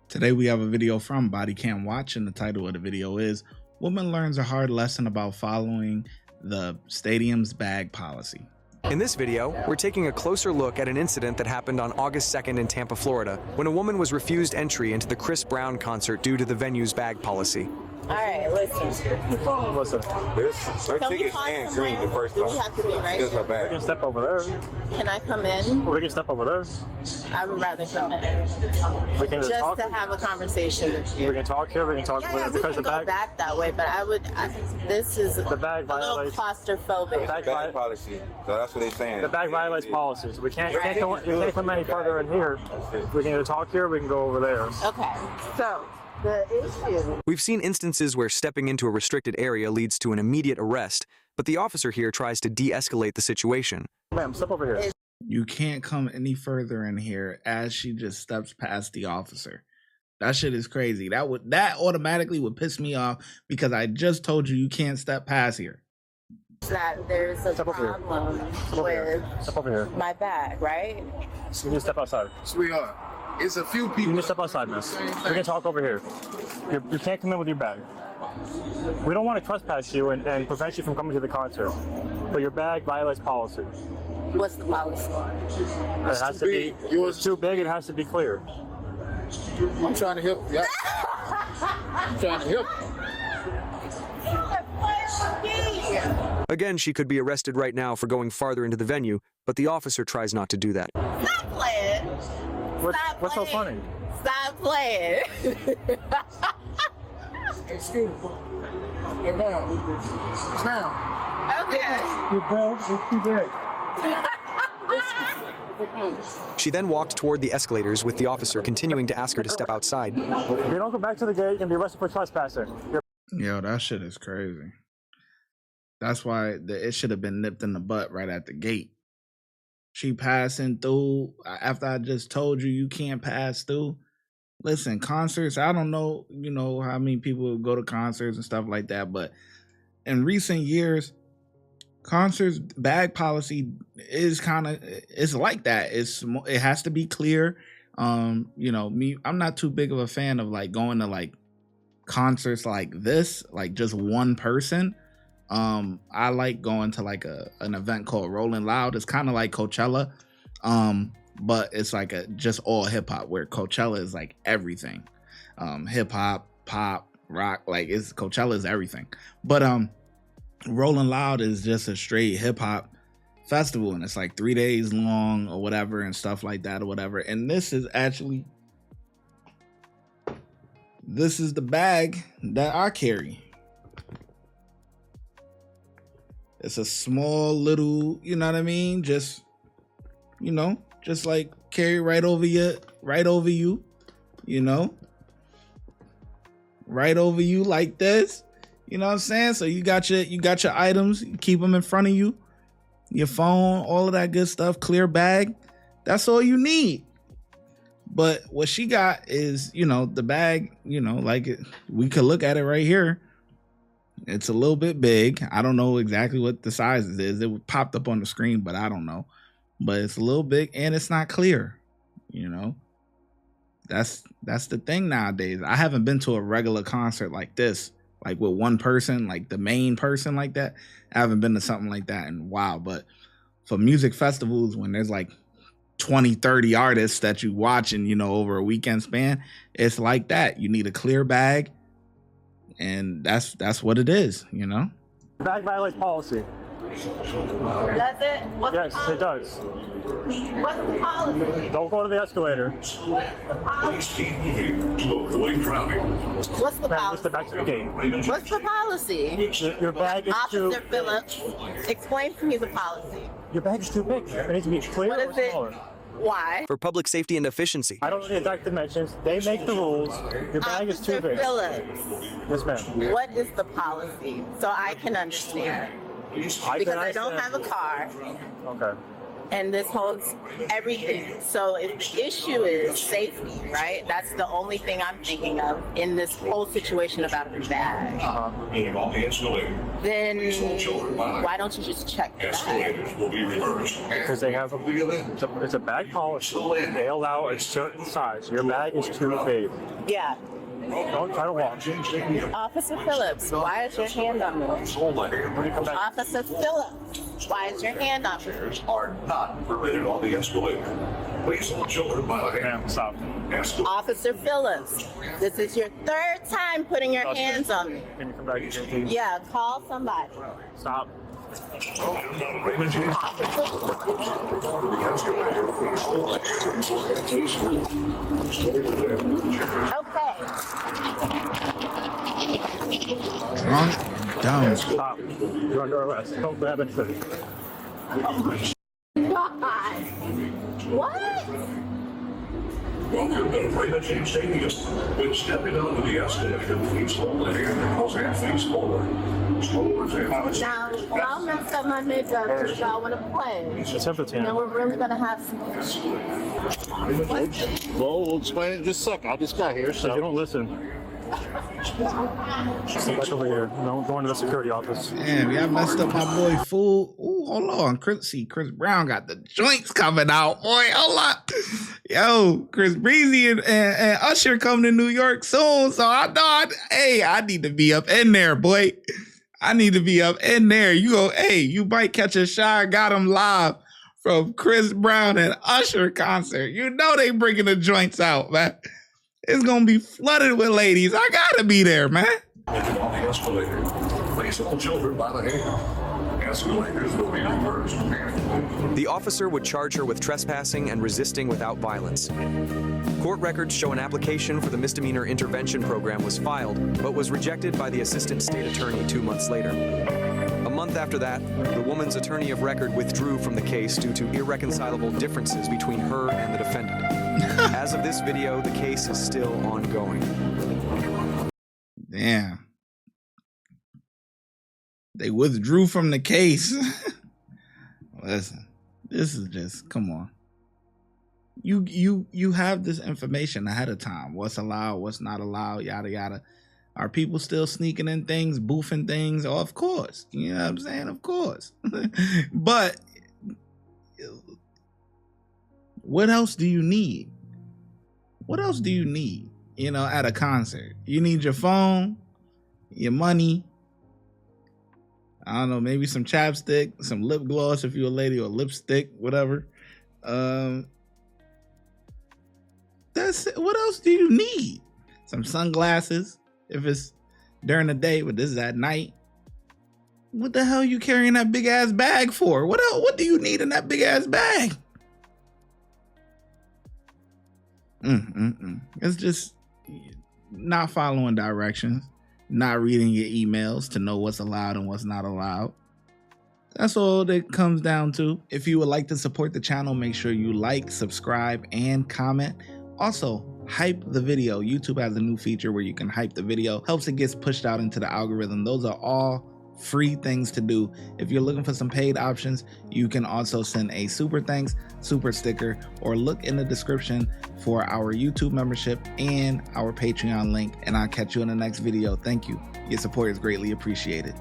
Today we have a video from Body Cam Watch, and the title of the video is Woman Learns a Hard Lesson About Following the Stadium's Bag Policy. In this video, we're taking a closer look at an incident that happened on August 2nd in Tampa, Florida, when a woman was refused entry into the Chris Brown concert due to the venue's bag policy. All right, listen. Her ticket's and green the first time. Do we have to be right? Just her We bag. can step over there. Can I come in? We can step over there. I would rather come in. We can Just talk. to have a conversation with you. We can talk here. We can talk Yeah, we because can the go bag. back that way, but this is The bag a little violates. claustrophobic. Bag policy. So that's what they're saying. The bag violates policies. We can't come any further in here. We can either talk here. We can go over there. Okay, so the issue. We've seen instances where stepping into a restricted area leads to an immediate arrest, but the officer here tries to de-escalate the situation. Ma'am, step over here. You can't come any further in here as she just steps past the officer. That shit is crazy. That automatically would piss me off because I just told you can't step past here. That there's a Step over here. problem Step over here. with Step over here. my bag, right? You can step outside. Sweetheart, it's a few You people. can step outside, miss. We can talk over here. You can't come in with your bag. We don't want to trespass you and prevent you from coming to the concert, but your bag violates policy. What's the policy? It has to be. It's too big. It has to be clear. I'm trying to help you. I'm trying to help you. Again, she could be arrested right now for going farther into the venue, but the officer tries not to do that. Stop playing. What's so funny? Stop playing. Excuse me. Hey, ma'am. Ma'am. Okay. Your bag is too big. She then walked toward the escalators with the officer continuing to ask her to step outside. If you don't go back to the gate, you can be arrested for trespassing. Yo, that shit is crazy. That's why it should have been nipped in the butt right at the gate. She passing through after I just told you can't pass through. Listen, concerts, I don't know, how many people go to concerts and stuff like that, but in recent years, concerts bag policy is it's like that. It has to be clear. I'm not too big of a fan of like going to like concerts like this, like just one person. I like going to like an event called Rolling Loud. It's kind of like Coachella, but it's like just all hip hop, where Coachella is like everything, hip hop, pop, rock. Like Coachella is everything, but Rolling Loud is just a straight hip hop festival, and it's like 3 days long or whatever and stuff like that or whatever. And this is the bag that I carry. It's a small little, you know what I mean? Just like carry right over you, right over you like this. You know what I'm saying? So you got your items, you keep them in front of you, your phone, all of that good stuff, clear bag. That's all you need. But what she got is, the bag, we could look at it right here. It's a little bit big. I don't know exactly what the size is. It popped up on the screen, but I don't know. But it's a little big and it's not clear. That's the thing nowadays. I haven't been to a regular concert like this, like with one person, like the main person like that. I haven't been to something like that in a while. But for music festivals, when there's like 20, 30 artists that you watching, over a weekend span, it's like that. You need a clear bag. And that's what it is, Bag violates policy. Does it? What's Yes, the it does. What's the policy? Don't go to the escalator. What's the Ma'am, just policy? step back to the gate. What's the policy? Your bag is too. Officer Phillips, explain to me the policy. Your bag is too big. It needs to be clear What or is it? smaller. Why? For public safety and efficiency. I don't know the exact dimensions. They make the rules. Your bag is too Officer big. Phillips, Yes, ma'am. what is the policy? So I can understand. Because I don't have a car. Okay. and this holds everything. So if the issue is safety, right? That's the only thing I'm thinking of in this whole situation about the bag. Then why don't you just check the bag? Because they have it's a bag policy. They allow a certain size. Your bag is too big. Yeah. Don't try to walk. Officer Phillips, why is your hand on me? When you come back, Officer Phillips, why is your hand on me? Are not permitted on the escalator. Please hold children by the hand. ma'am, stop. Officer Phillips, this is your third time putting your hands on me. Can you come back again, please? Yeah, call somebody. Stop. Okay. Drunk, dumb. Stop. You're under arrest. Don't grab anything. God. What? Welcome to Raymond James Stadium. When stepping onto the escalator, please hold the hand and close hand face forward. Now, y'all messed up my makeup because y'all want to play. It's empty. Now we're really going to have some. Well, we'll explain it in just a second. I just got here, So you so. don't listen. Step back over here. Don't go into the security office. Damn, y'all messed up my boy Fool. Ooh, hold on. Chris Brown got the joints coming out. Boy, hold on. Yo, Chris Breezy and Usher coming to New York soon. So I thought, hey, I need to be up in there, boy. I need to be up in there. You go, hey, you might catch a ShyGotEm live from Chris Brown and Usher concert. You know they bringing the joints out, man. It's gonna be flooded with ladies. I gotta be there, man. On the escalator, please hold children by the hand. Escalators will be reversed. The officer would charge her with trespassing and resisting without violence. Court records show an application for the misdemeanor intervention program was filed, but was rejected by the assistant state attorney 2 months later. A month after that, the woman's attorney of record withdrew from the case due to irreconcilable differences between her and the defendant. As of this video, the case is still ongoing. Damn. They withdrew from the case. Listen, this is just, come on. You have this information ahead of time. What's allowed, what's not allowed, yada yada. Are people still sneaking in things, boofing things? Oh, of course. You know what I'm saying? Of course. But what else do you need? What else do you need, you know, at a concert? You need your phone, your money, I don't know, maybe some chapstick, some lip gloss if you're a lady, or lipstick, whatever. That's it. What else do you need? Some sunglasses if it's during the day, but this is at night. What the hell are you carrying that big ass bag for? What else? What do you need in that big ass bag? It's just not following directions, not reading your emails to know what's allowed and what's not allowed. That's all it comes down to. If you would like to support the channel, make sure you like, subscribe, and comment. Also, hype the video. YouTube has a new feature where you can hype the video. Helps it gets pushed out into the algorithm. Those are all free things to do. If you're looking for some paid options, you can also send a super thanks, super sticker, or look in the description for our YouTube membership and our Patreon link. And I'll catch you in the next video. Thank you. Your support is greatly appreciated.